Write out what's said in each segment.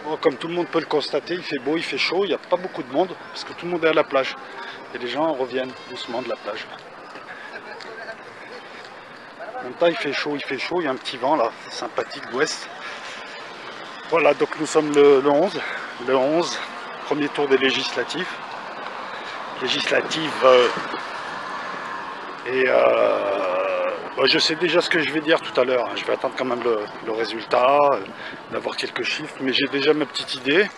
Bon, comme tout le monde peut le constater, il fait beau, il fait chaud, il n'y a pas beaucoup de monde parce que tout le monde est à la plage et les gens reviennent doucement de la plage. En même temps il fait chaud, il y a un petit vent là, sympathique d'ouest. Voilà, donc nous sommes le 11, premier tour des législatives. Je sais déjà ce que je vais dire tout à l'heure, hein. Je vais attendre quand même le résultat, d'avoir quelques chiffres, mais j'ai déjà ma petite idée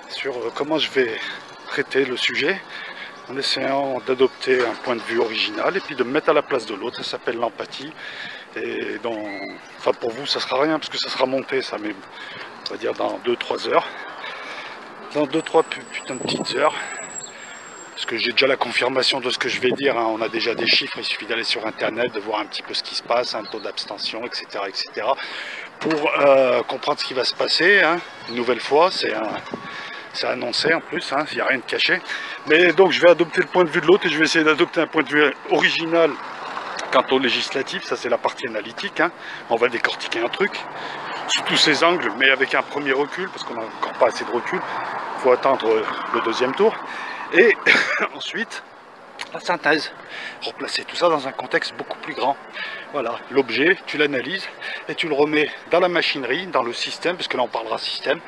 sur comment je vais traiter le sujet, en essayant d'adopter un point de vue original et puis de me mettre à la place de l'autre. Ça s'appelle l'empathie, et enfin pour vous ça sera rien parce que ça sera monté ça, mais on va dire dans 2-3 heures, dans 2-3 putains de petites heures. Parce que j'ai déjà la confirmation de ce que je vais dire, hein. On a déjà des chiffres, il suffit d'aller sur internet, de voir un petit peu ce qui se passe, un taux d'abstention, etc., etc. Pour comprendre ce qui va se passer, hein. Une nouvelle fois, c'est annoncé en plus, hein. Il n'y a rien de caché. Mais donc je vais adopter le point de vue de l'autre et je vais essayer d'adopter un point de vue original quant au législatif. Ça c'est la partie analytique, hein. On va décortiquer un truc sous tous ses angles, mais avec un premier recul, parce qu'on n'a encore pas assez de recul. Il faut attendre le deuxième tour. Et ensuite, la synthèse, replacer tout ça dans un contexte beaucoup plus grand. Voilà, l'objet, tu l'analyses et tu le remets dans la machinerie, dans le système, parce que là on parlera système,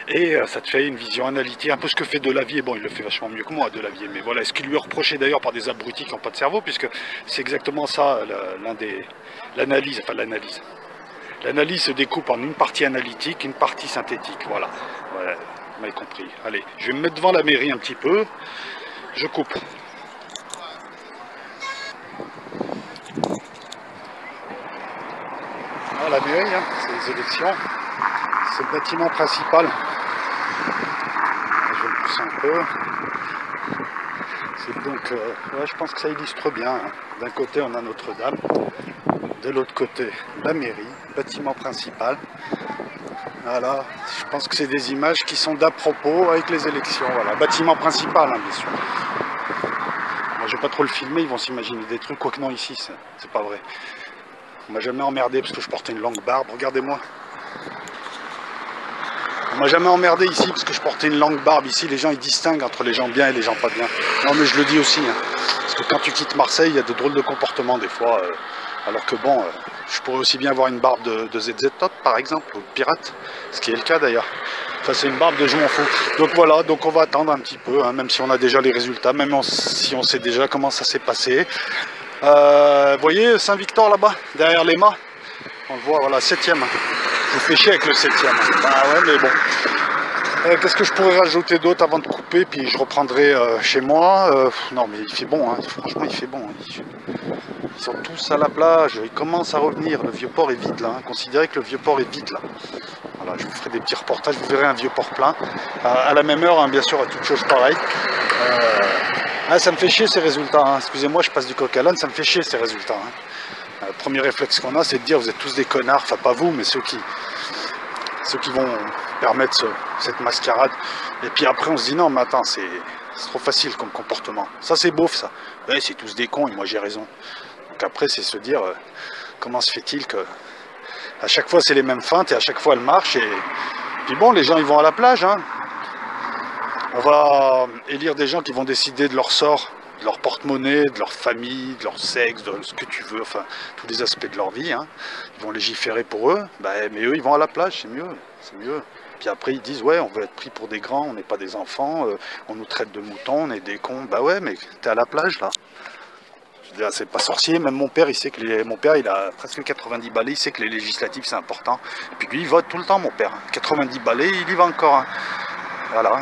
et ça te fait une vision analytique, un peu ce que fait Delavier. Bon, il le fait vachement mieux que moi, Delavier, mais voilà, ce qui lui est reproché d'ailleurs par des abrutis qui n'ont pas de cerveau, puisque c'est exactement ça, l'analyse. L'analyse se découpe en une partie analytique, une partie synthétique, voilà. Vous m'avez compris. Allez, je vais me mettre devant la mairie un petit peu. Je coupe. Ah, la mairie, hein, c'est les élections. C'est le bâtiment principal. Je vais le pousser un peu. C'est donc, ouais, je pense que ça illustre bien, hein. D'un côté, on a Notre-Dame. De l'autre côté, la mairie, bâtiment principal. Voilà, je pense que c'est des images qui sont d'à propos avec les élections. Voilà, bâtiment principal, hein, bien sûr. Moi, je vais pas trop le filmer, ils vont s'imaginer des trucs. Quoique non, ici, c'est pas vrai. On m'a jamais emmerdé parce que je portais une longue barbe. Regardez-moi. On m'a jamais emmerdé ici parce que je portais une longue barbe. Ici, les gens ils distinguent entre les gens bien et les gens pas bien. Non, mais je le dis aussi, hein, parce que quand tu quittes Marseille, il y a de drôles de comportements des fois. Alors que bon, je pourrais aussi bien avoir une barbe de ZZ Top par exemple, ou de pirate, ce qui est le cas d'ailleurs. Enfin c'est une barbe de je m'en fous. Donc voilà, donc on va attendre un petit peu, hein, même si on a déjà les résultats, même si on sait déjà comment ça s'est passé. Vous voyez Saint-Victor là-bas, derrière les mâts, on le voit, voilà, 7e. Je vous fais chier avec le 7e. Bah ouais mais bon. Qu'est-ce que je pourrais rajouter d'autre avant de couper, puis je reprendrai chez moi. Non mais il fait bon, hein. Franchement il fait bon. Ils sont tous à la plage, ils commencent à revenir, le Vieux-Port est vide là, hein. Considérez que le Vieux-Port est vide là. Voilà, je vous ferai des petits reportages, vous verrez un Vieux-Port plein. À la même heure, hein, bien sûr, à toute chose pareille. Ça me fait chier ces résultats, hein. Excusez-moi, je passe du coq à l'âne, ça me fait chier ces résultats, hein. Le premier réflexe qu'on a, c'est de dire vous êtes tous des connards, enfin pas vous, mais ceux ceux qui vont permettre cette mascarade. Et puis après on se dit non mais attends, c'est trop facile comme comportement. Ça c'est beauf ça. Ouais, c'est tous des cons et moi j'ai raison. Donc après c'est se dire comment se fait-il que à chaque fois c'est les mêmes feintes et à chaque fois elles marchent. Et puis bon, les gens ils vont à la plage, hein. On va élire des gens qui vont décider de leur sort, de leur porte-monnaie, de leur famille, de leur sexe, de ce que tu veux, enfin tous les aspects de leur vie, hein. Ils vont légiférer pour eux, mais eux ils vont à la plage, c'est mieux, c'est mieux. Puis après ils disent ouais, on veut être pris pour des grands, on n'est pas des enfants, on nous traite de moutons, on est des cons. Bah ouais, mais t'es à la plage là. Je veux dire, c'est pas sorcier, même mon père il sait que mon père il a presque 90 balais, il sait que les législatives c'est important. Et puis lui il vote tout le temps mon père. 90 balais, il y va encore, hein. Voilà.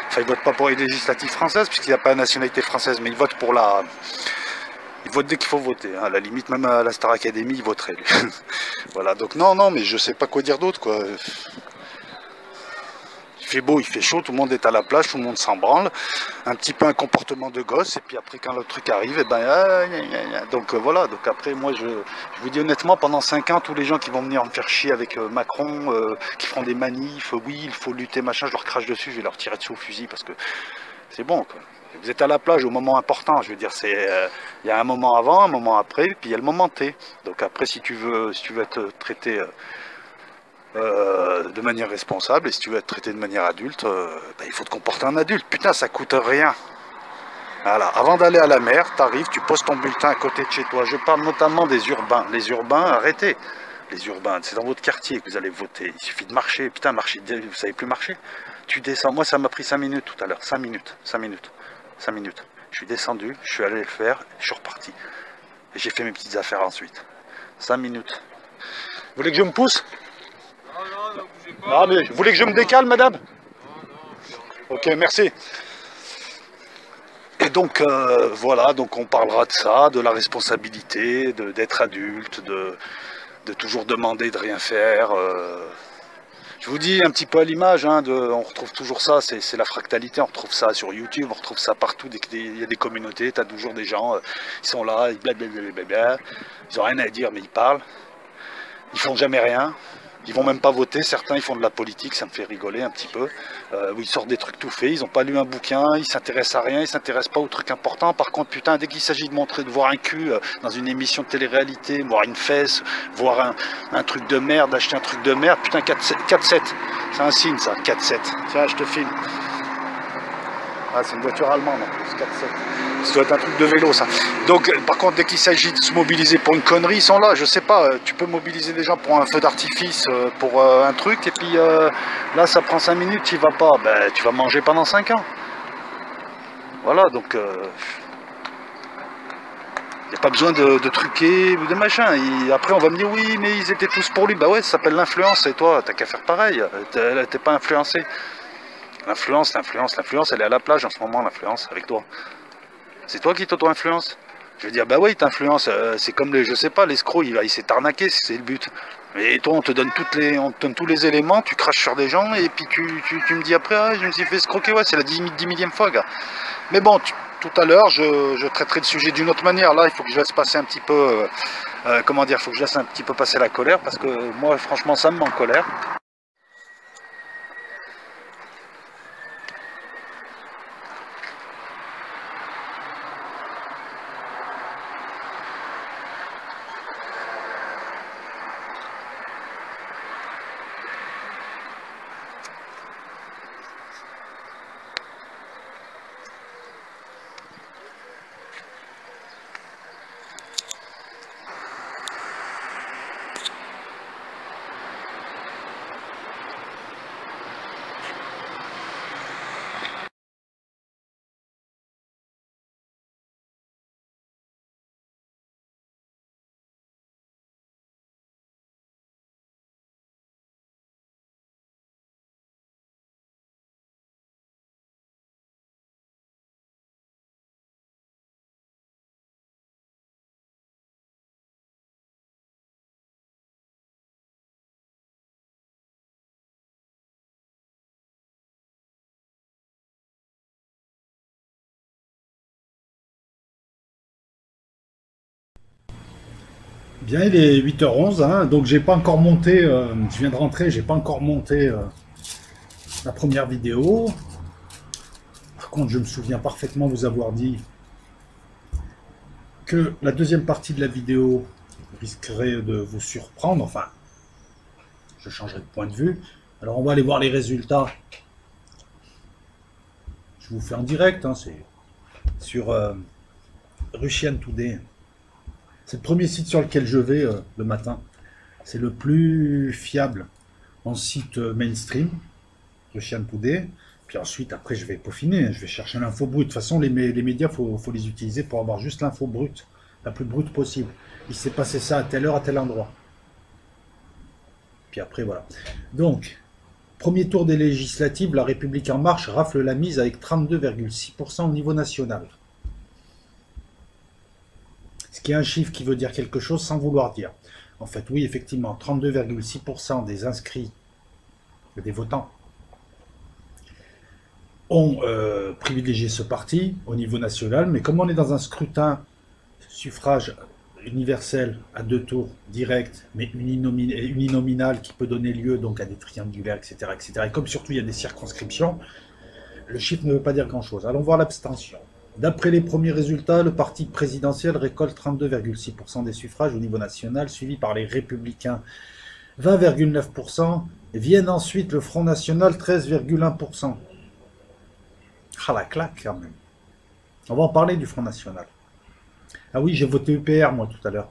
Enfin, il vote pas pour les législatives françaises, puisqu'il n'a pas la nationalité française, mais il vote pour la... Il vote dès qu'il faut voter. Hein. À la limite, même à la Star Academy, il voterait, lui. Voilà, donc non, mais je sais pas quoi dire d'autre, quoi. Il fait beau, il fait chaud, tout le monde est à la plage, tout le monde s'en branle. Un petit peu un comportement de gosse, et puis après, quand le truc arrive, et ben... Donc voilà, donc après, moi, je vous dis honnêtement, pendant 5 ans, tous les gens qui vont venir me faire chier avec Macron, qui feront des manifs, oui, il faut lutter, machin, je leur crache dessus, je vais leur tirer dessus au fusil, parce que c'est bon, quoi. Vous êtes à la plage au moment important, je veux dire, il y a un moment avant, un moment après, puis il y a le moment T. Donc après, si tu veux être traité... de manière responsable, et si tu veux être traité de manière adulte, il faut te comporter en adulte. Putain, ça coûte rien. Voilà. Avant d'aller à la mer, t'arrives, tu poses ton bulletin à côté de chez toi. Je parle notamment des urbains. Les urbains, arrêtez. Les urbains, c'est dans votre quartier que vous allez voter. Il suffit de marcher. Putain, marcher, vous savez plus marcher. Tu descends. Moi, ça m'a pris 5 minutes tout à l'heure. 5 minutes. 5 minutes. 5 minutes. Je suis descendu, je suis allé le faire, je suis reparti. Et j'ai fait mes petites affaires ensuite. 5 minutes. Vous voulez que je me pousse? Non, bougez pas. Ah, mais vous voulez que je me décale, madame? Ok, merci. Et donc, voilà, donc on parlera de ça, de la responsabilité, d'être adulte, de toujours demander de rien faire. Je vous dis un petit peu à l'image, hein, on retrouve toujours ça, c'est la fractalité, on retrouve ça sur YouTube, on retrouve ça partout, dès qu'il y a des communautés, tu as toujours des gens, ils sont là, ils blablabla, ils ont rien à dire, mais ils parlent, ils font jamais rien. Ils vont même pas voter, certains ils font de la politique, ça me fait rigoler un petit peu, où ils sortent des trucs tout faits, ils n'ont pas lu un bouquin, ils s'intéressent à rien, ils s'intéressent pas aux trucs importants. Par contre, putain, dès qu'il s'agit de voir un cul dans une émission de télé-réalité, voir une fesse, voir un truc de merde, acheter un truc de merde, putain, 4-7, c'est un signe ça, 4-7, tiens, je te filme. Ah, c'est une voiture allemande en plus, 4-7. Ça doit être un truc de vélo ça. Donc par contre dès qu'il s'agit de se mobiliser pour une connerie, ils sont là, je sais pas, tu peux mobiliser des gens pour un feu d'artifice, pour un truc, et puis là ça prend 5 minutes, tu vas pas, ben tu vas manger pendant 5 ans. Voilà, donc il n'y a pas besoin de truquer ou de machin. Et après on va me dire oui mais ils étaient tous pour lui, bah ouais ça s'appelle l'influence, et toi t'as qu'à faire pareil, t'es pas influencé. L'influence elle est à la plage en ce moment, l'influence avec toi. C'est toi qui t'auto-influence. Je veux dire, bah ouais, il t'influence. C'est comme je sais pas, l'escroc, il s'est arnaqué, c'est le but. Et toi, on te donne tous les éléments, tu craches sur des gens, et puis tu me dis après, ah, je me suis fait escroquer, ouais, c'est la 10 millième fois, gars. Mais bon, tout à l'heure, je traiterai le sujet d'une autre manière. Là, il faut que je laisse passer un petit peu, comment dire, il faut que je laisse un petit peu passer la colère, parce que moi, franchement, ça me met en colère. Bien, il est 8h11, hein, donc j'ai pas encore monté, je viens de rentrer, j'ai pas encore monté la première vidéo. Par contre, je me souviens parfaitement vous avoir dit que la deuxième partie de la vidéo risquerait de vous surprendre, enfin, je changerai de point de vue. Alors on va aller voir les résultats. Je vous fais en direct, hein, c'est sur Russian Today. C'est le premier site sur lequel je vais le matin. C'est le plus fiable en site mainstream, Russian Today. Puis ensuite, après, je vais peaufiner, je vais chercher l'info brute. De toute façon, les médias, faut les utiliser pour avoir juste l'info brute, la plus brute possible. Il s'est passé ça à telle heure, à tel endroit. Puis après, voilà. Donc, premier tour des législatives, La République En Marche rafle la mise avec 32,6% au niveau national. Ce qui est un chiffre qui veut dire quelque chose sans vouloir dire. En fait, oui, effectivement, 32,6% des inscrits, des votants, ont privilégié ce parti au niveau national, mais comme on est dans un scrutin suffrage universel à 2 tours direct, mais uninominal qui peut donner lieu donc à des triangulaires, etc., etc. Et comme surtout il y a des circonscriptions, le chiffre ne veut pas dire grand-chose. Allons voir l'abstention. D'après les premiers résultats, le parti présidentiel récolte 32,6% des suffrages au niveau national, suivi par les Républicains 20,9%, viennent ensuite le Front National 13,1%. Ah la claque quand même. On va en parler du Front National. Ah oui, j'ai voté UPR moi tout à l'heure.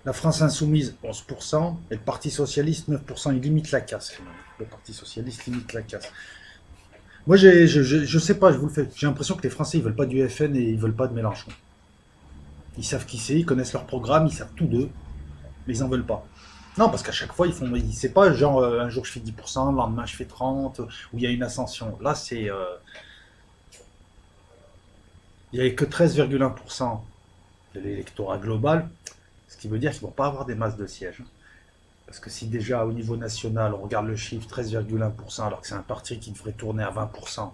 La France Insoumise 11% et le Parti Socialiste 9%. Il limite la casse quand même. Le Parti Socialiste limite la casse. Moi je sais pas, je vous le fais. J'ai l'impression que les Français ils veulent pas du FN et ils veulent pas de Mélenchon. Ils savent qui c'est, ils connaissent leur programme, ils savent tout d'eux, mais ils en veulent pas. Non, parce qu'à chaque fois, c'est pas genre un jour je fais 10%, le lendemain je fais 30%, où il y a une ascension. Là, c'est. Il n'y avait que 13,1% de l'électorat global, ce qui veut dire qu'ils ne vont pas avoir des masses de sièges. Parce que si déjà au niveau national, on regarde le chiffre 13,1%, alors que c'est un parti qui devrait tourner à 20%,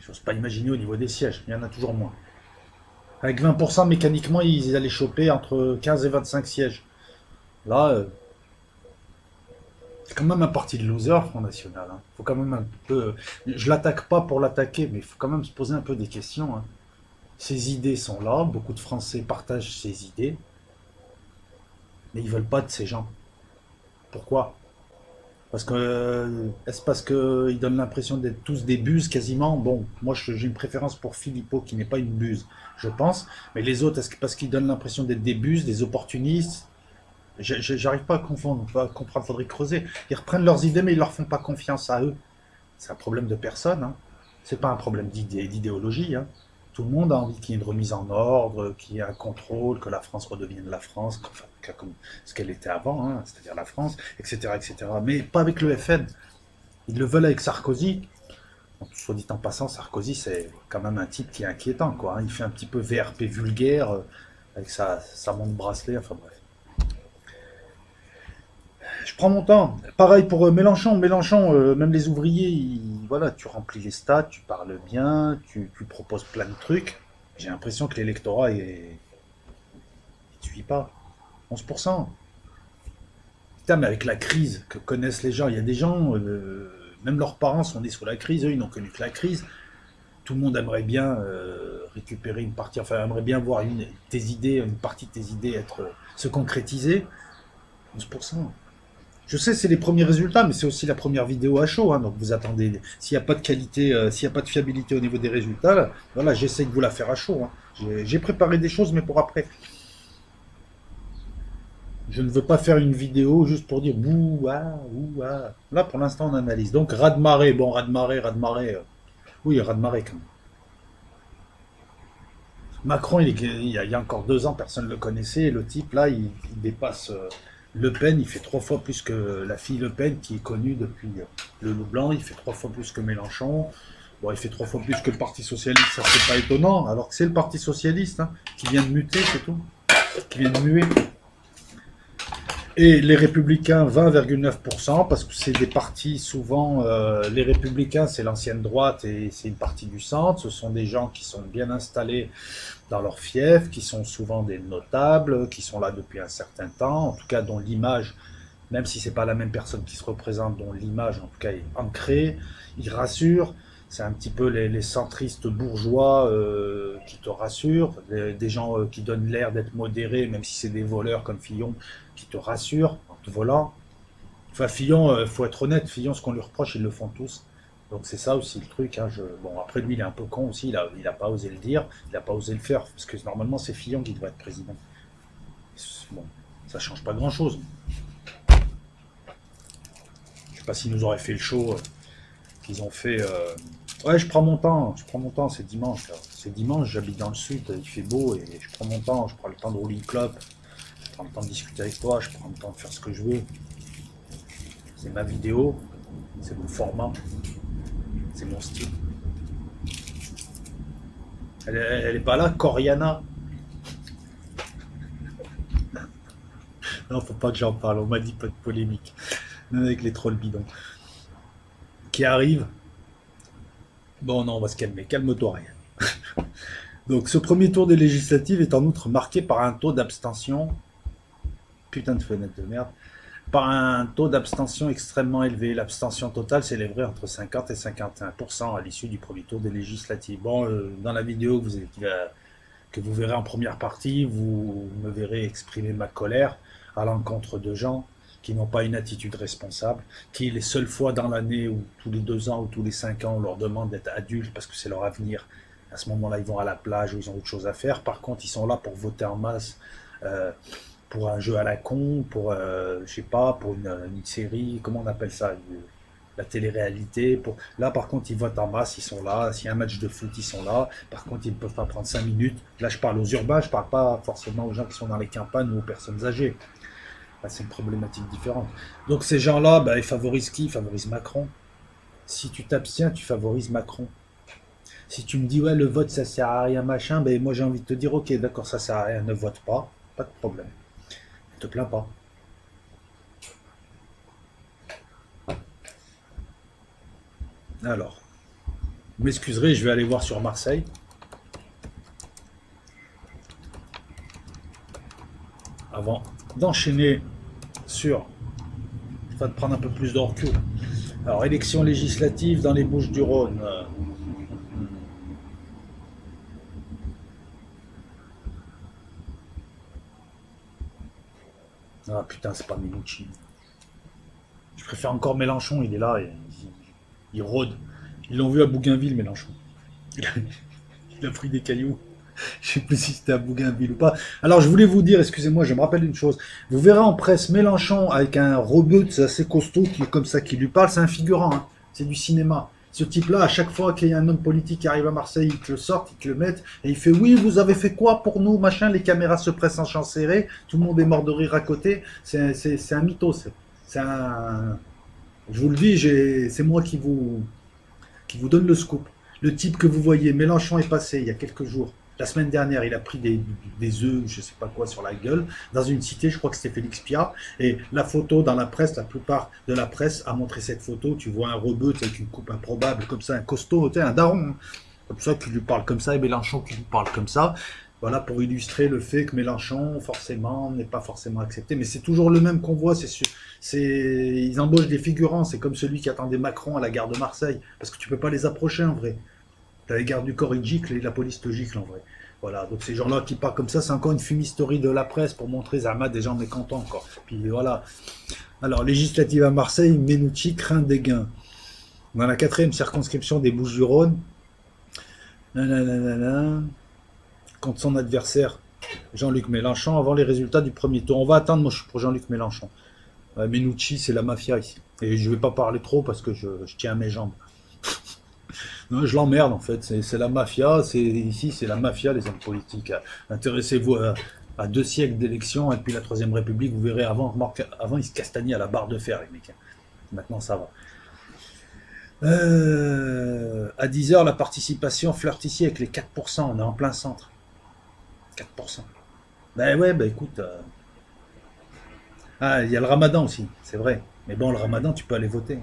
je n'ose pas imaginer au niveau des sièges, il y en a toujours moins. Avec 20%, mécaniquement, ils allaient choper entre 15 et 25 sièges. Là, c'est quand même un parti de loser, Front National. Hein. Faut quand même un peu. Je l'attaque pas pour l'attaquer, mais il faut quand même se poser un peu des questions. Hein. Ses idées sont là, beaucoup de Français partagent ses idées, mais ils veulent pas de ces gens. Pourquoi? Parce que est-ce parce qu'ils donnent l'impression d'être tous des buses quasiment? Bon, moi j'ai une préférence pour Philippot qui n'est pas une buse, je pense. Mais les autres, est-ce que parce qu'ils donnent l'impression d'être des buses, des opportunistes? J'arrive pas à comprendre, faudrait creuser. Ils reprennent leurs idées, mais ils leur font pas confiance à eux. C'est un problème de personne. Hein. C'est pas un problème d'idéologie. Hein. Tout le monde a envie qu'il y ait une remise en ordre, qu'il y ait un contrôle, que la France redevienne la France, comme ce qu'elle était avant, hein, c'est-à-dire la France, etc., etc. Mais pas avec le FN. Ils le veulent avec Sarkozy. Donc, soit dit en passant, Sarkozy, c'est quand même un type qui est inquiétant, quoi. Hein. Il fait un petit peu VRP vulgaire, avec sa montre bracelet, enfin bref. Je prends mon temps. Pareil pour Mélenchon. Mélenchon, même les ouvriers, voilà, tu remplis les stats, tu parles bien, tu proposes plein de trucs. J'ai l'impression que l'électorat il ne suit pas. 11%. Putain, mais avec la crise que connaissent les gens, il y a des gens, même leurs parents sont nés sous la crise, eux, ils n'ont connu que la crise. Tout le monde aimerait bien récupérer une partie, enfin, aimerait bien voir une partie de tes idées se concrétiser. 11%. Je sais, c'est les premiers résultats, mais c'est aussi la première vidéo à chaud. Hein, donc vous attendez. S'il n'y a pas de qualité, s'il n'y a pas de fiabilité au niveau des résultats, là, voilà, j'essaie de vous la faire à chaud. Hein. J'ai préparé des choses, mais pour après. Je ne veux pas faire une vidéo juste pour dire ouah, ouah. Là, pour l'instant, on analyse. Donc, raz-de-marée. Bon, raz-de-marée. Oui, raz-de-marée quand même. Macron, il y a encore 2 ans, personne ne le connaissait. Le type, là, il dépasse. Le Pen, il fait 3 fois plus que la fille Le Pen, qui est connue depuis le Loup Blanc, il fait 3 fois plus que Mélenchon, bon, il fait 3 fois plus que le Parti Socialiste, ça c'est pas étonnant, alors que c'est le Parti Socialiste, hein, qui vient de muter, c'est tout, qui vient de muer. Et les Républicains, 20,9%, parce que c'est des partis souvent, les Républicains, c'est l'ancienne droite et c'est une partie du centre. Ce sont des gens qui sont bien installés dans leur fief, qui sont souvent des notables, qui sont là depuis un certain temps, en tout cas dont l'image, même si c'est pas la même personne qui se représente, dont l'image en tout cas est ancrée, ils rassurent. C'est un petit peu les centristes bourgeois qui te rassurent, des gens qui donnent l'air d'être modérés, même si c'est des voleurs comme Fillon, qui te rassurent en te volant. Enfin, Fillon, il faut être honnête, Fillon, ce qu'on lui reproche, ils le font tous. Donc c'est ça aussi le truc. Hein, bon, après lui, il est un peu con aussi, il a pas osé le dire, il n'a pas osé le faire, parce que normalement, c'est Fillon qui devrait être président. Bon, ça change pas grand-chose. Je sais pas s'ils nous auraient fait le show qu'ils ont fait. Ouais, je prends mon temps, c'est dimanche. C'est dimanche, j'habite dans le sud, il fait beau, et je prends mon temps, je prends le temps de rouler une clope, je prends le temps de discuter avec toi, je prends le temps de faire ce que je veux. C'est ma vidéo, c'est mon format, c'est mon style. Elle est pas là, Coriana. Non, faut pas que j'en parle, on m'a dit pas de polémique. Même avec les trolls bidons. Qui arrivent. Bon, non, on va se calmer, calme-toi rien. Donc, ce premier tour des législatives est en outre marqué par un taux d'abstention. Putain de fenêtre de merde. Par un taux d'abstention extrêmement élevé. L'abstention totale s'élèverait entre 50 et 51% à l'issue du premier tour des législatives. Bon, dans la vidéo que vous verrez en première partie, vous me verrez exprimer ma colère à l'encontre de gens qui n'ont pas une attitude responsable, qui les seules fois dans l'année ou tous les 2 ans ou tous les 5 ans, on leur demande d'être adultes parce que c'est leur avenir. À ce moment-là, ils vont à la plage ou ils ont autre chose à faire. Par contre, ils sont là pour voter en masse, pour un jeu à la con, pour, je sais pas, pour une série, comment on appelle ça, la télé-réalité. Là, par contre, ils votent en masse, ils sont là. S'il y a un match de foot, ils sont là. Par contre, ils ne peuvent pas prendre 5 minutes. Là, je parle aux urbains, je parle pas forcément aux gens qui sont dans les campagnes ou aux personnes âgées. Là, c'est une problématique différente. Donc, ces gens-là, bah, ils favorisent qui? Ils favorisent Macron. Si tu t'abstiens, tu favorises Macron. Si tu me dis, ouais, le vote, ça sert à rien, machin, ben moi, j'ai envie de te dire, ok, d'accord, ça sert à rien, ne vote pas. Pas de problème. Ne te plains pas. Alors, vous m'excuserez, je vais aller voir sur Marseille. Avant d'enchaîner sur... Je vais te prendre un peu plus de recul. Alors, élection législative dans les Bouches-du-Rhône. Ah putain, c'est pas Minucci. Je préfère encore Mélenchon, il est là, il rôde. Ils l'ont vu à Bougainville, Mélenchon. Il a pris des cailloux. Je sais plus si c'était à Bougainville ou pas. Alors je voulais vous dire, excusez-moi, je me rappelle une chose. Vous verrez en presse Mélenchon avec un robot assez costaud qui est comme ça, qui lui parle, c'est un figurant, hein. C'est du cinéma. Ce type-là, à chaque fois qu'il y a un homme politique qui arrive à Marseille, il te le sort, il te le met, et il fait oui, vous avez fait quoi pour nous, machin, les caméras se pressent en champ serré, tout le monde est mort de rire à côté. C'est un mytho, c'est un... Je vous le dis, c'est moi qui vous donne le scoop. Le type que vous voyez, Mélenchon est passé il y a quelques jours. La semaine dernière, il a pris des œufs, je sais pas quoi, sur la gueule, dans une cité, je crois que c'était Félix Piat, et la photo dans la presse, la plupart de la presse a montré cette photo, tu vois un rebeu avec une coupe improbable, comme ça, un costaud, un daron, hein, comme ça, qui lui parle comme ça, et Mélenchon qui lui parle comme ça, voilà, pour illustrer le fait que Mélenchon, forcément, n'est pas forcément accepté, mais c'est toujours le même qu'on voit, ils embauchent des figurants, c'est comme celui qui attendait Macron à la gare de Marseille, parce que tu peux pas les approcher en vrai. Les gardes du corps, ils giclent et la police te gicle en vrai. Voilà, donc ces gens-là qui parlent comme ça, c'est encore une fumisterie de la presse pour montrer Zama des gens mécontents encore. Puis voilà. Alors, législative à Marseille, Menucci craint des gains. Dans la 4e circonscription des Bouches-du-Rhône, contre son adversaire, Jean-Luc Mélenchon, avant les résultats du premier tour. On va attendre, moi je suis pour Jean-Luc Mélenchon. Menucci, c'est la mafia ici. Et je ne vais pas parler trop parce que je tiens à mes jambes. Non, je l'emmerde en fait, c'est la mafia, ici c'est la mafia, les hommes politiques. Intéressez-vous à 2 siècles d'élections et puis la 3ème République, vous verrez, avant ils se castagnaient à la barre de fer les mecs. Maintenant ça va. À 10h, la participation flirte ici avec les 4%, on est en plein centre. 4%. Ben ouais, ben écoute, Ah, il y a le ramadan aussi, c'est vrai. Mais bon, le ramadan, tu peux aller voter.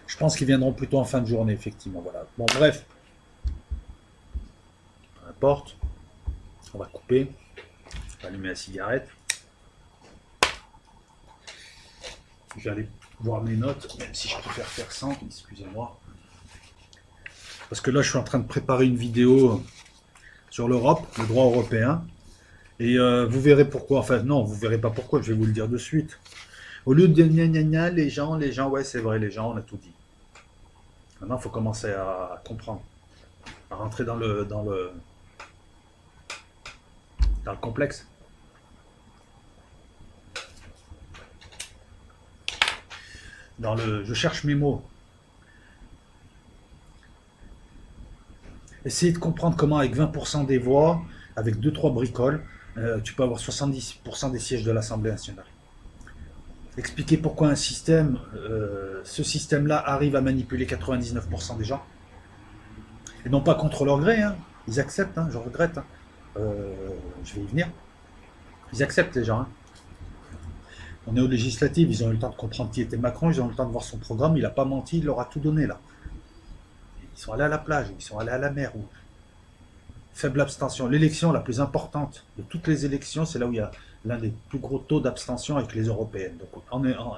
Je pense qu'ils viendront plutôt en fin de journée, effectivement. Voilà. Bon, bref, peu importe. On va couper. On va allumer la cigarette. Je vais aller voir mes notes, même si je préfère faire sans, excusez-moi. Parce que là, je suis en train de préparer une vidéo sur l'Europe, le droit européen. Et vous verrez pourquoi. Enfin, non, vous verrez pas pourquoi, je vais vous le dire de suite. Au lieu de dire gna gna gna, les gens, ouais, c'est vrai, les gens, on a tout dit. Maintenant, il faut commencer à comprendre, à rentrer dans le complexe. Je cherche mes mots. Essayez de comprendre comment, avec 20% des voix, avec deux trois bricoles, tu peux avoir 70% des sièges de l'Assemblée nationale. Expliquer pourquoi ce système-là arrive à manipuler 99% des gens. Et non pas contre leur gré, hein. Ils acceptent, hein, je regrette. Hein. Je vais y venir. Ils acceptent les gens. Hein. On est aux législatives, ils ont eu le temps de comprendre qui était Macron, ils ont eu le temps de voir son programme, il n'a pas menti, il leur a tout donné là. Ils sont allés à la plage, ils sont allés à la mer. Faible abstention. L'élection la plus importante de toutes les élections, c'est là où il y a l'un des plus gros taux d'abstention avec les européennes. Donc,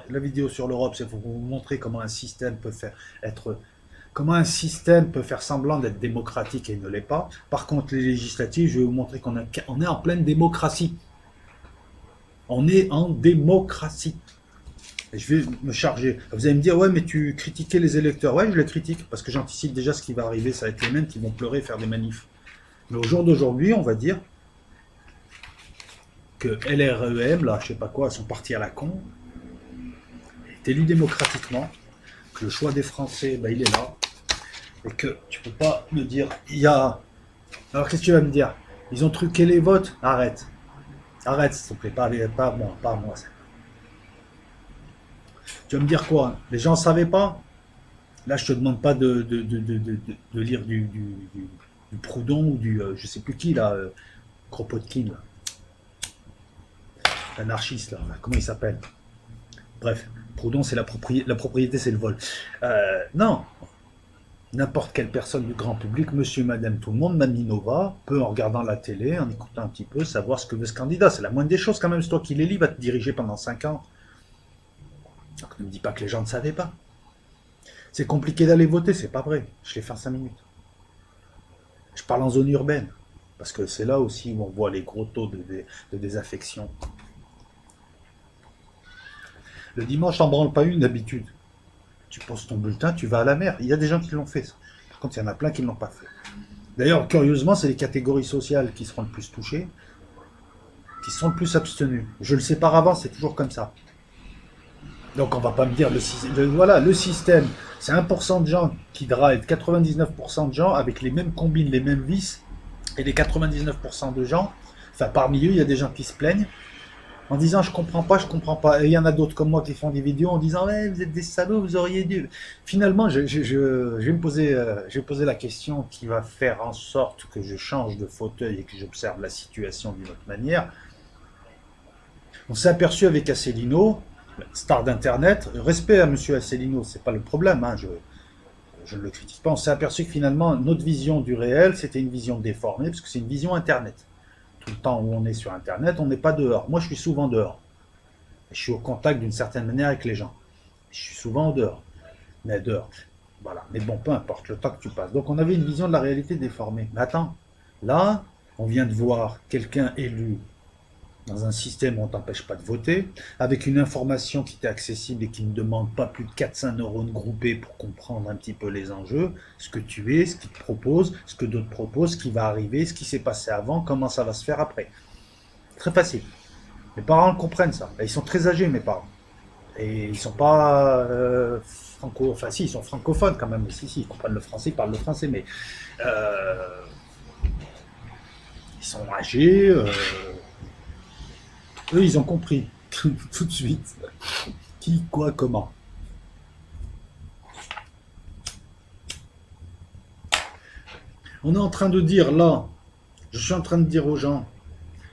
la vidéo sur l'Europe, c'est pour vous montrer comment un système peut faire semblant d'être démocratique et ne l'est pas. Par contre, les législatives, je vais vous montrer qu'on est en pleine démocratie. On est en démocratie. Et je vais me charger. Vous allez me dire, ouais, mais tu critiquais les électeurs. Ouais, je les critique, parce que j'anticipe déjà ce qui va arriver. Ça va être les mêmes qui vont pleurer et faire des manifs. Mais au jour d'aujourd'hui, on va dire que LREM, là, je sais pas quoi, sont partis à la con, est élu démocratiquement, que le choix des Français, ben, il est là, et que tu peux pas me dire, il y a... Alors qu'est-ce que tu vas me dire? Ils ont truqué les votes? Arrête. Arrête, s'il te plaît, pas moi. Ça. Tu vas me dire quoi? Les gens ne savaient pas? Là, je te demande pas de lire du Proudhon ou du, je sais plus qui, là, Kropotkin, là. L'anarchiste, là, comment il s'appelle? Bref, Proudhon, c'est la propriété, c'est le vol. Non, n'importe quelle personne du grand public, monsieur, madame, tout le monde, Maminova, peut, en regardant la télé, en écoutant un petit peu, savoir ce que veut ce candidat. C'est la moindre des choses quand même, c'est toi qui l'élis, va te diriger pendant 5 ans. Donc ne me dis pas que les gens ne savaient pas. C'est compliqué d'aller voter, c'est pas vrai. Je l'ai fait en 5 minutes. Je parle en zone urbaine, parce que c'est là aussi où on voit les gros taux de désaffection. Le dimanche, t'en branles pas une d'habitude. Tu poses ton bulletin, tu vas à la mer. Il y a des gens qui l'ont fait, ça. Par contre, il y en a plein qui ne l'ont pas fait. D'ailleurs, curieusement, c'est les catégories sociales qui seront le plus touchées, qui sont le plus abstenues. Je le sais par avance, c'est toujours comme ça. Donc, on va pas me dire, voilà, le système, c'est 1% de gens qui drive 99% de gens avec les mêmes combines, les mêmes vis, et les 99% de gens, enfin, parmi eux, il y a des gens qui se plaignent, en disant je comprends pas. Et il y en a d'autres comme moi qui font des vidéos en disant ouais, vous êtes des salauds, vous auriez dû. Finalement, je vais me poser la question qui va faire en sorte que je change de fauteuil et que j'observe la situation d'une autre manière. On s'est aperçu avec Asselineau, star d'internet, respect à monsieur Asselineau, c'est pas le problème, hein, je ne le critique pas. On s'est aperçu que finalement notre vision du réel, c'était une vision déformée parce que c'est une vision internet. Tout le temps où on est sur Internet, on n'est pas dehors. Moi, je suis souvent dehors. Je suis au contact d'une certaine manière avec les gens. Je suis souvent dehors. Mais dehors. Voilà. Mais bon, peu importe le temps que tu passes. Donc, on avait une vision de la réalité déformée. Mais attends, là, on vient de voir quelqu'un élu dans un système où on ne t'empêche pas de voter, avec une information qui t'est accessible et qui ne demande pas plus de 400 neurones groupés pour comprendre un petit peu les enjeux, ce que tu es, ce qu'ils te proposent, ce que d'autres proposent, ce qui va arriver, ce qui s'est passé avant, comment ça va se faire après. Très facile. Mes parents comprennent ça. Et ils sont très âgés, mes parents. Et ils sont pas enfin si, ils sont francophones quand même. Si, ils comprennent le français, ils parlent le français, mais ils sont âgés. Eux, ils ont compris tout de suite qui, quoi, comment. On est en train de dire là, je suis en train de dire aux gens,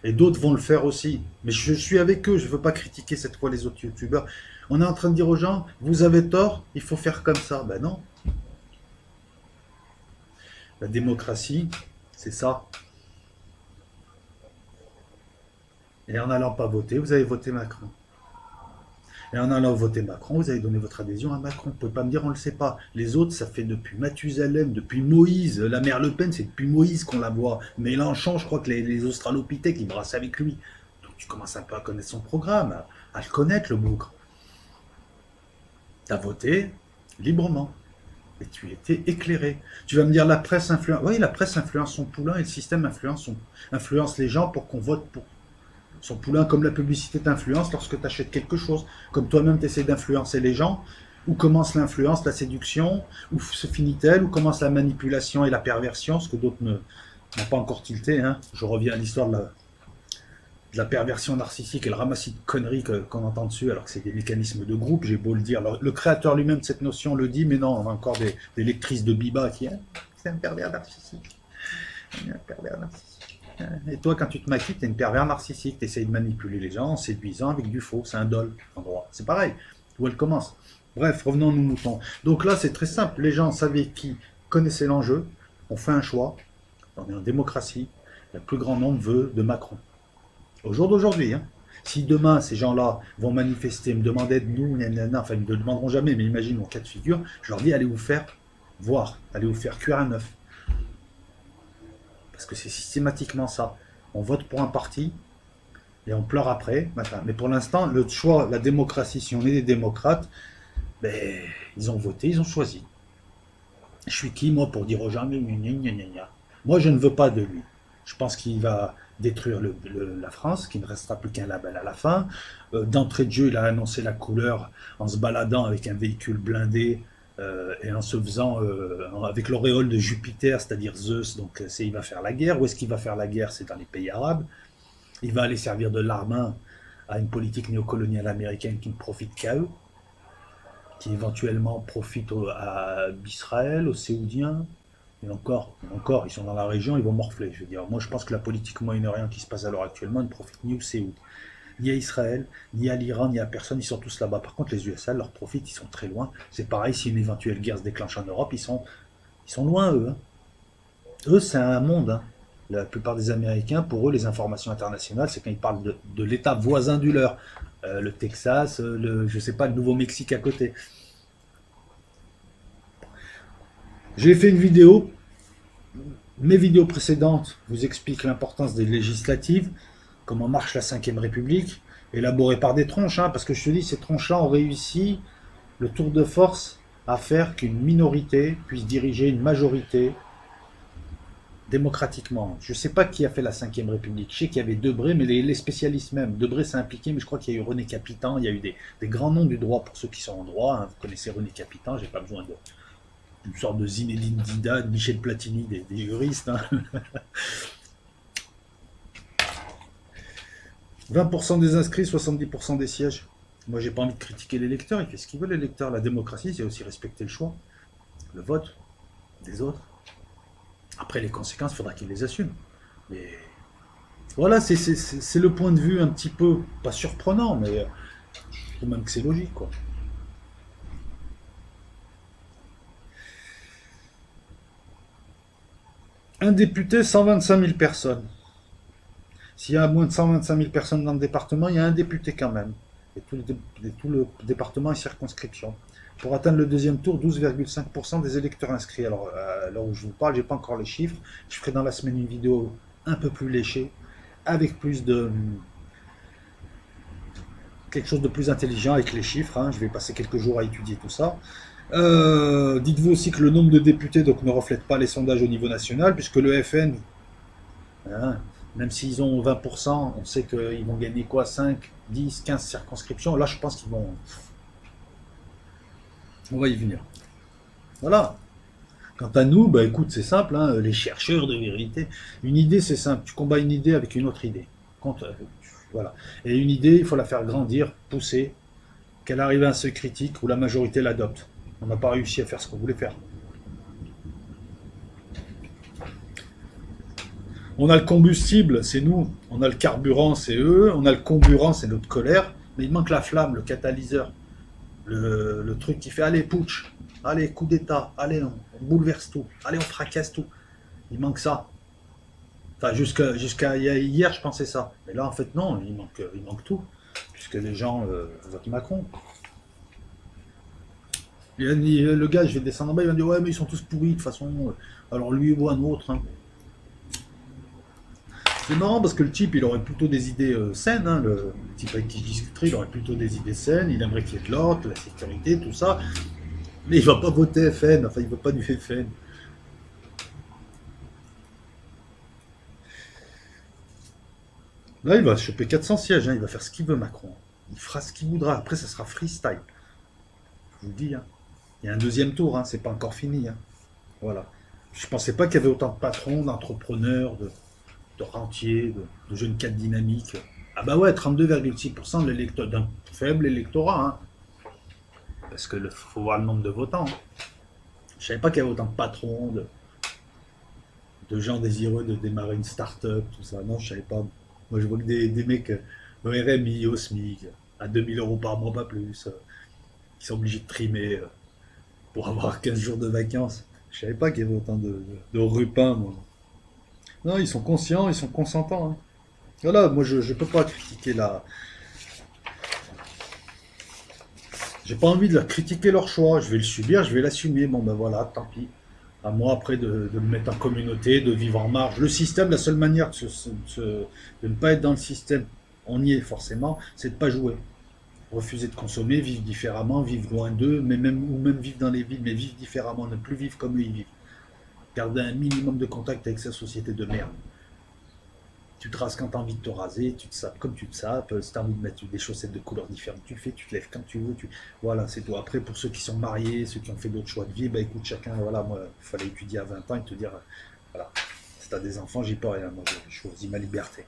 Et d'autres vont le faire aussi. Mais je suis avec eux, je ne veux pas critiquer cette fois les autres youtubeurs. On est en train de dire aux gens, vous avez tort, il faut faire comme ça. Ben non. La démocratie, c'est ça. Et en n'allant pas voter, vous avez voté Macron. Et en allant voter Macron, vous avez donné votre adhésion à Macron. Vous ne pouvez pas me dire on ne le sait pas. Les autres, ça fait depuis Mathusalem, depuis Moïse. La mère Le Pen, c'est depuis Moïse qu'on la voit. Mélenchon, je crois que les australopithèques, ils brassent avec lui. Donc tu commences un peu à connaître son programme, à le connaître, le bougre. Tu as voté librement. Et tu étais éclairé. Tu vas me dire la presse influence. Oui, la presse influence son poulain et le système influence les gens pour qu'on vote pour son poulain, comme la publicité t'influence lorsque tu achètes quelque chose. Comme toi-même tu essaies d'influencer les gens. Où commence l'influence, la séduction, où se finit-elle, où commence la manipulation et la perversion, ce que d'autres n'ont pas encore tilté. Hein. Je reviens à l'histoire de la perversion narcissique et le ramassis de conneries qu'on entend dessus, alors que c'est des mécanismes de groupe, j'ai beau le dire. Alors, le créateur lui-même de cette notion le dit, mais non, on a encore des lectrices de Biba qui c'est un pervers narcissique. Un pervers narcissique. Et toi, quand tu te maquilles, t'es une pervers narcissique, t'essayes de manipuler les gens en séduisant avec du faux, c'est un dol. C'est pareil, où elle commence. Bref, revenons à nos moutons. Donc là, c'est très simple, les gens savaient qui connaissaient l'enjeu, on fait un choix, on est en démocratie, le plus grand nombre veut de Macron. Au jour d'aujourd'hui, hein. Si demain ces gens-là vont manifester, me demander de nous, enfin ils ne le demanderont jamais, mais imagine mon cas de figure, je leur dis allez vous faire voir, allez vous faire cuire un œuf. Parce que c'est systématiquement ça. On vote pour un parti et on pleure après. Mais pour l'instant, le choix, la démocratie, si on est des démocrates, ben, ils ont voté, ils ont choisi. Je suis qui moi pour dire aux gens moi je ne veux pas de lui. Je pense qu'il va détruire la France, qu'il ne restera plus qu'un label à la fin. D'entrée de jeu, il a annoncé la couleur en se baladant avec un véhicule blindé et en se faisant avec l'auréole de Jupiter, c'est-à-dire Zeus, donc il va faire la guerre. Où est-ce qu'il va faire la guerre? C'est dans les pays arabes. Il va aller servir de l'arme à une politique néocoloniale américaine qui ne profite qu'à eux, qui éventuellement profite à Israël, aux Saoudiens. Et encore, ils sont dans la région, ils vont morfler. Je veux dire, moi je pense que la politique au Moyen-Orient qui se passe alors actuellement ne profite ni au Séoul, ni à Israël, ni à l'Iran, ni à personne, ils sont tous là-bas. Par contre, les USA leur profitent, ils sont très loin. C'est pareil, si une éventuelle guerre se déclenche en Europe, ils sont loin, eux. Hein. Eux, c'est un monde. Hein. La plupart des Américains, pour eux, les informations internationales, c'est quand ils parlent de l'État voisin du leur. Le Texas, je sais pas, le Nouveau-Mexique à côté. J'ai fait une vidéo, mes vidéos précédentes vous expliquent l'importance des législatives, comment marche la 5ème République, élaborée par des tronches, hein, parce que je te dis, ces tronches-là ont réussi le tour de force à faire qu'une minorité puisse diriger une majorité démocratiquement. Je ne sais pas qui a fait la 5ème République, je sais qu'il y avait Debré, mais les spécialistes même, Debré s'est impliqué, mais je crois qu'il y a eu René Capitan, il y a eu des grands noms du droit pour ceux qui sont en droit, hein. Vous connaissez René Capitan, j'ai pas besoin de... une sorte de Zinedine Zidane, Michel Platini, des juristes. Hein. 20% des inscrits, 70% des sièges. Moi, j'ai pas envie de critiquer l'électeur, il fait ce qu'il veut l'électeur. La démocratie, c'est aussi respecter le choix, le vote des autres. Après, les conséquences, il faudra qu'ils les assument. Mais voilà, c'est le point de vue un petit peu, pas surprenant, mais je trouve même que c'est logique, quoi. Un député, 125 000 personnes. S'il y a moins de 125 000 personnes dans le département, il y a un député quand même. Et tout le département est circonscription. Pour atteindre le deuxième tour, 12,5% des électeurs inscrits. Alors, là où je vous parle, je n'ai pas encore les chiffres. Je ferai dans la semaine une vidéo un peu plus léchée, avec plus de... quelque chose de plus intelligent avec les chiffres. Hein. Je vais passer quelques jours à étudier tout ça. Dites-vous aussi que le nombre de députés donc, ne reflète pas les sondages au niveau national, puisque le FN, hein, même s'ils ont 20%, on sait qu'ils vont gagner quoi, 5, 10, 15 circonscriptions. Là, je pense qu'ils vont... On va y venir. Voilà. Quant à nous, bah écoute, c'est simple, hein, les chercheurs de vérité. Une idée, c'est simple. Tu combats une idée avec une autre idée. Voilà. Et une idée, il faut la faire grandir, pousser, qu'elle arrive à un seuil critique où la majorité l'adopte. On n'a pas réussi à faire ce qu'on voulait faire. On a le combustible, c'est nous. On a le carburant, c'est eux. On a le comburant, c'est notre colère. Mais il manque la flamme, le catalyseur. Le truc qui fait, allez, putsch. Allez, coup d'état. Allez, on bouleverse tout. Allez, on fracasse tout. Il manque ça. Enfin, jusqu'à hier, je pensais ça. Mais là, en fait, non, il manque tout. Puisque les gens votent Macron. Le gars, je vais descendre en bas, il va me dire, ouais, mais ils sont tous pourris, de toute façon. Alors lui ou un autre. Hein. C'est marrant parce que le type, il aurait plutôt des idées saines. Hein, le type avec qui je discuterai, il aurait plutôt des idées saines. Il aimerait qu'il y ait de l'ordre, la sécurité, tout ça. Mais il va pas voter FN. Enfin, il veut pas du FN. Là, il va choper 400 sièges. Hein, il va faire ce qu'il veut, Macron. Il fera ce qu'il voudra. Après, ça sera freestyle. Je vous le dis. Hein. Il y a un deuxième tour. Hein, c'est pas encore fini. Hein. Voilà. Je pensais pas qu'il y avait autant de patrons, d'entrepreneurs, de rentiers, de jeunes cadres dynamiques. Ah bah ouais, 32,6% d'un faible électorat. Hein. Parce que faut voir le nombre de votants. Hein. Je savais pas qu'il y avait autant de patrons, de gens désireux de démarrer une start-up, tout ça. Non, je savais pas. Moi, je vois que des mecs au RMI, au SMIC, à 2000 € par mois, pas plus, qui sont obligés de trimer pour avoir 15 jours de vacances. Je savais pas qu'il y avait autant de rupins, moi. Non, ils sont conscients, ils sont consentants. Hein. Voilà, moi, je peux pas critiquer la... J'ai pas envie de leur critiquer leur choix. Je vais le subir, je vais l'assumer. Bon, ben voilà, tant pis. À moi, après, de me mettre en communauté, de vivre en marge. Le système, la seule manière de ne pas être dans le système, on y est forcément, c'est de ne pas jouer. Refuser de consommer, vivre différemment, vivre loin d'eux, ou même vivre dans les villes, mais vivre différemment, ne plus vivre comme eux ils vivent. Garder un minimum de contact avec sa société de merde. Tu te rases quand tu as envie de te raser, tu te sapes comme tu te sapes, si tu as envie de mettre des chaussettes de couleurs différentes, tu le fais, tu te lèves quand tu veux. Voilà, c'est tout. Après, pour ceux qui sont mariés, ceux qui ont fait d'autres choix de vie, bah écoute, chacun, voilà, moi, il fallait étudier à 20 ans et te dire, voilà, si tu as des enfants, j'y peux rien, moi, j'ai choisi ma liberté.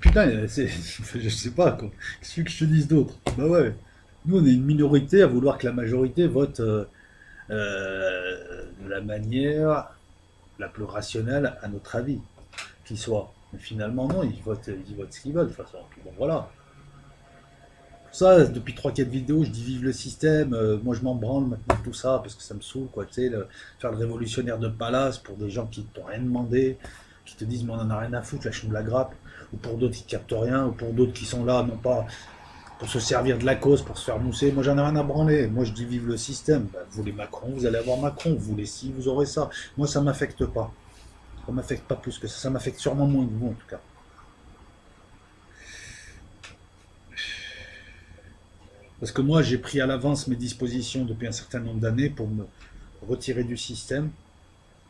Putain, je sais pas, quoi. Qu'est-ce que je te dise d'autre? Bah ouais. Nous, on est une minorité à vouloir que la majorité vote de la manière la plus rationnelle, à notre avis, qu'il soit. Mais finalement, non, ils votent ce qu'ils veulent, de toute façon. Bon, voilà. Pour ça, depuis 3-4 vidéos, je dis vive le système, moi je m'en branle maintenant tout ça, parce que ça me saoule, quoi, tu sais, faire le révolutionnaire de palace pour des gens qui t'ont rien demandé, qui te disent, mais on en a rien à foutre, lâche-nous la grappe, ou pour d'autres qui captent rien, ou pour d'autres qui sont là, non pas pour se servir de la cause, pour se faire mousser. Moi, j'en ai rien à branler. Moi, je dis vive le système. Ben, vous voulez Macron, vous allez avoir Macron. Vous voulez ci, vous aurez ça. Moi, ça m'affecte pas. Ça m'affecte pas plus que ça. Ça m'affecte sûrement moins que vous, en tout cas. Parce que moi, j'ai pris à l'avance mes dispositions depuis un certain nombre d'années pour me retirer du système.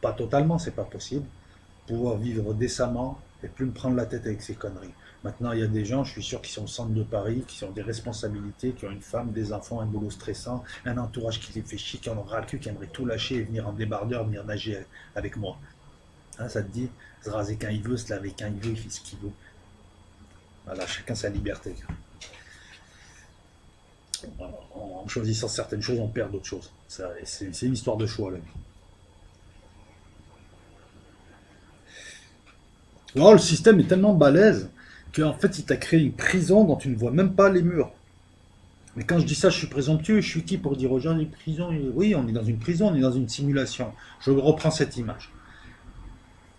Pas totalement, c'est pas possible. Pouvoir vivre décemment et plus me prendre la tête avec ces conneries. Maintenant, il y a des gens, je suis sûr, qui sont au centre de Paris, qui ont des responsabilités, qui ont une femme, des enfants, un boulot stressant, un entourage qui les fait chier, qui en aura le cul, qui aimerait tout lâcher et venir en débardeur, venir nager avec moi. Hein, ça te dit, se raser quand il veut, se laver quand il veut, il fait ce qu'il veut. Voilà, chacun sa liberté. En choisissant certaines choses, on perd d'autres choses. C'est une histoire de choix, la vie. Alors, le système est tellement balèze qu'en fait, il t'a créé une prison dont tu ne vois même pas les murs. Mais quand je dis ça, je suis présomptueux. Je suis qui pour dire aux gens, une prison? Oui, on est dans une prison, on est dans une simulation. Je reprends cette image.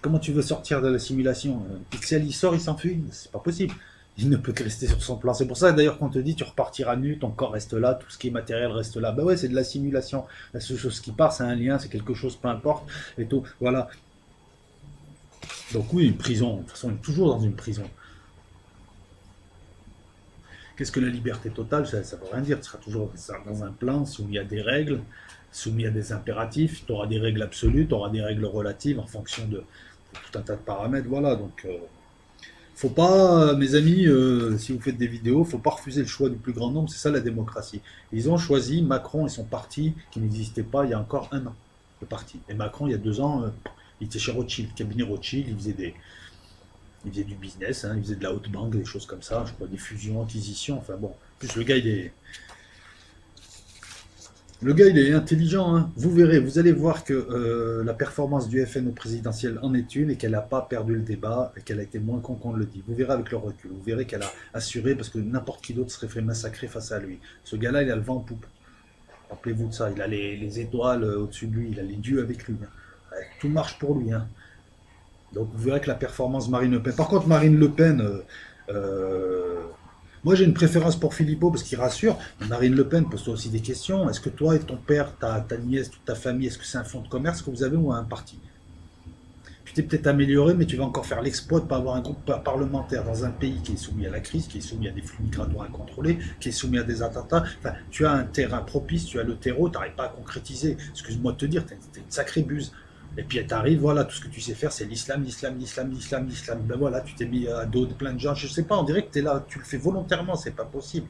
Comment tu veux sortir de la simulation? Pixel, il sort, il s'enfuit. C'est pas possible. Il ne peut que rester sur son plan. C'est pour ça d'ailleurs qu'on te dit, tu repartiras nu, ton corps reste là, tout ce qui est matériel reste là. Bah ouais, c'est de la simulation. La seule chose qui part, c'est un lien, c'est quelque chose, peu importe. Et tout, voilà. Donc oui, une prison. De toute façon, on est toujours dans une prison. Qu'est-ce que la liberté totale? Ça ne veut rien dire. Tu seras toujours dans un plan soumis à des règles, soumis à des impératifs. Tu auras des règles absolues, tu auras des règles relatives en fonction de tout un tas de paramètres. Voilà, donc faut pas, mes amis, si vous faites des vidéos, faut pas refuser le choix du plus grand nombre. C'est ça la démocratie. Ils ont choisi Macron et son parti qui n'existait pas il y a encore 1 an. Le parti. Et Macron, il y a 2 ans, il était chez Rothschild, cabinet Rothschild, il faisait Il faisait du business, hein, il faisait de la haute banque, des choses comme ça, je crois, des fusions, acquisitions, enfin bon. En plus, le gars, il est intelligent, hein. Vous verrez, vous allez voir que la performance du FN au présidentiel en est une et qu'elle n'a pas perdu le débat et qu'elle a été moins con qu'on le dit. Vous verrez avec le recul, vous verrez qu'elle a assuré parce que n'importe qui d'autre serait fait massacrer face à lui. Ce gars-là, il a le vent en poupe. Rappelez-vous de ça, il a les étoiles au-dessus de lui, il a les dieux avec lui, hein. Ouais, tout marche pour lui, hein. Donc vous verrez que la performance Marine Le Pen. Par contre, Marine Le Pen, moi j'ai une préférence pour Philippot parce qu'il rassure. Marine Le Pen pose-toi aussi des questions. Est-ce que toi et ton père, ta nièce, toute ta famille, est-ce que c'est un fonds de commerce que vous avez ou un parti? Tu t'es peut-être amélioré, mais tu vas encore faire l'exploit de ne pas avoir un groupe parlementaire dans un pays qui est soumis à la crise, qui est soumis à des flux migratoires incontrôlés, qui est soumis à des attentats. Enfin, tu as un terrain propice, tu as le terreau, tu n'arrives pas à concrétiser. Excuse-moi de te dire, tu es une sacrée buse. Et puis tu arrives, voilà, tout ce que tu sais faire, c'est l'islam, l'islam, l'islam, l'islam, l'islam. Ben voilà, tu t'es mis à dos de plein de gens. Je sais pas, on dirait que tu es là, tu le fais volontairement, c'est pas possible.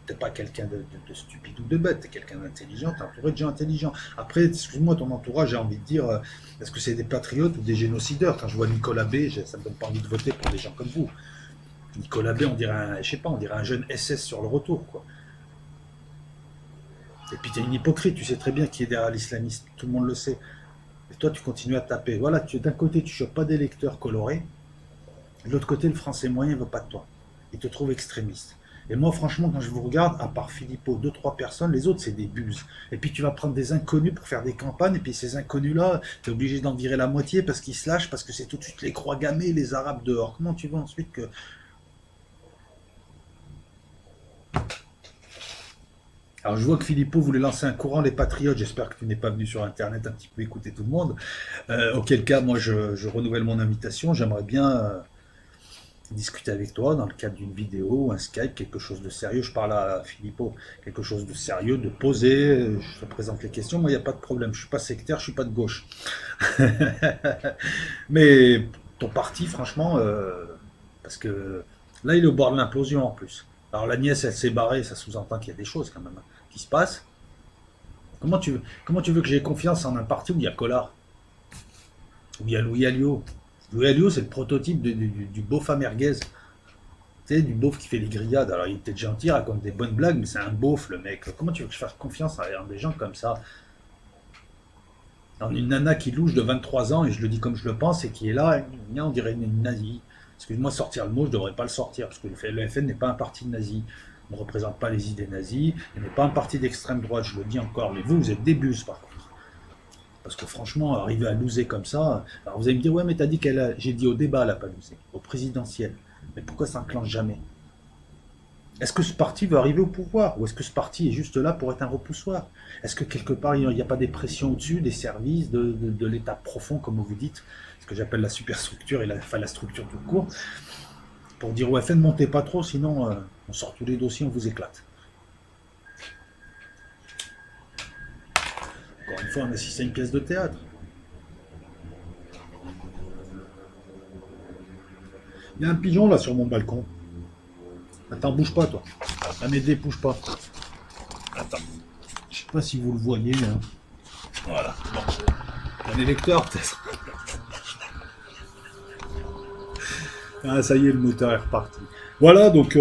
T'es pas quelqu'un de stupide ou de bête, t'es quelqu'un d'intelligent, t'es entouré de gens intelligents. Après, excuse-moi, ton entourage, j'ai envie de dire, est-ce que c'est des patriotes ou des génocideurs? Quand je vois Nicolas B, ça me donne pas envie de voter pour des gens comme vous. Nicolas B, on dirait je sais pas, on dirait un jeune SS sur le retour, quoi. Et puis t'es une hypocrite, tu sais très bien qui est derrière l'islamiste, tout le monde le sait. Et toi, tu continues à taper. Voilà, d'un côté, tu chopes pas des lecteurs colorés, de l'autre côté, le français moyen ne veut pas de toi. Il te trouve extrémiste. Et moi, franchement, quand je vous regarde, à part Philippot, deux, trois personnes, les autres, c'est des buses. Et puis tu vas prendre des inconnus pour faire des campagnes, et puis ces inconnus-là, tu es obligé d'en virer la moitié parce qu'ils se lâchent, parce que c'est tout de suite les croix gammées, les arabes dehors. Comment tu veux ensuite que... Alors je vois que Philippot voulait lancer un courant, les patriotes, j'espère que tu n'es pas venu sur Internet un petit peu écouter tout le monde. Auquel cas, moi, je renouvelle mon invitation, j'aimerais bien... discuter avec toi dans le cadre d'une vidéo, un Skype, quelque chose de sérieux. Je parle à Philippot, quelque chose de sérieux, de posé. Je te présente les questions. Moi, il n'y a pas de problème. Je ne suis pas sectaire, je ne suis pas de gauche. Mais ton parti, franchement, parce que là, il est au bord de l'implosion en plus. Alors la nièce, elle s'est barrée, ça sous-entend qu'il y a des choses quand même qui se passent. Comment tu veux que j'ai confiance en un parti où il y a Collard, où il y a Louis Alliot? Louis Alliot, c'est le prototype du beauf à merguez. Tu sais, du beauf qui fait les grillades. Alors, il est peut-être gentil, il raconte des bonnes blagues, mais c'est un beauf, le mec. Comment tu veux que je fasse confiance à des gens comme ça? Dans une nana qui louche de 23 ans, et je le dis comme je le pense, et qui est là, on dirait une nazie. Excuse-moi, sortir le mot, je ne devrais pas le sortir, parce que le FN n'est pas un parti de nazis. On ne représente pas les idées nazies, il n'est pas un parti d'extrême droite, je le dis encore. Mais vous êtes des bus, par contre. Parce que franchement, arriver à loser comme ça... Alors vous allez me dire, ouais, mais t'as dit qu'elle a... J'ai dit au débat, elle n'a pas losé. Au présidentiel. Mais pourquoi ça n'enclenche jamais? Est-ce que ce parti veut arriver au pouvoir? Ou est-ce que ce parti est juste là pour être un repoussoir? Est-ce que quelque part, il n'y a pas des pressions au-dessus, des services, de l'état profond, comme vous dites, ce que j'appelle la superstructure et la structure tout court, pour dire au FN, ne montez pas trop, sinon on sort tous les dossiers, on vous éclate. Encore une fois, on assiste à une pièce de théâtre. Il y a un pigeon là sur mon balcon. Attends, bouge pas toi. Amédée, bouge pas. Attends. Je sais pas si vous le voyez. Hein. Voilà. Bon. Un électeur peut-être. Ah, ça y est, le moteur est reparti. Voilà, donc...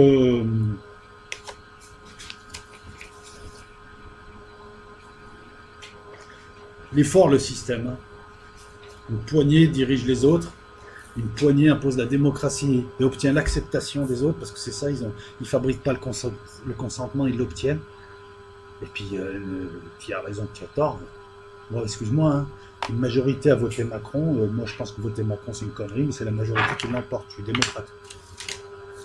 il est fort le système. Hein. Une poignée dirige les autres. Une poignée impose la démocratie et obtient l'acceptation des autres, parce que c'est ça, ils ne fabriquent pas le consentement, ils l'obtiennent. Et puis, qui a raison, qui a tort. Bon, excuse-moi, hein, une majorité a voté Macron. Moi, je pense que voter Macron, c'est une connerie, mais c'est la majorité qui l'emporte. Je suis démocrate.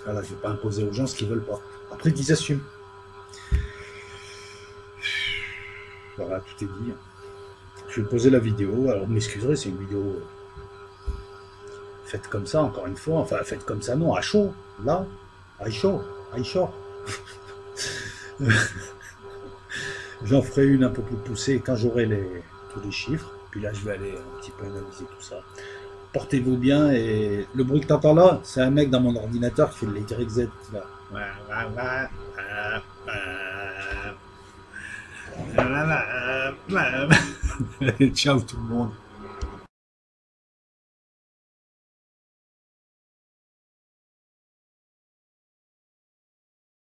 Voilà, je ne vais pas imposer aux gens ce qu'ils ne veulent pas. Après, qu'ils assument. Voilà, tout est dit. Je vais poser la vidéo. Alors, vous m'excuserez, c'est une vidéo... faites comme ça, encore une fois, enfin faites comme ça, non, à chaud, là, à chaud, à chaud. J'en ferai une un peu plus poussée quand j'aurai tous les chiffres, puis là je vais aller un petit peu analyser tout ça. Portez-vous bien, et le bruit que tu entends là, c'est un mec dans mon ordinateur qui fait les YZ, là. Ciao tout le monde.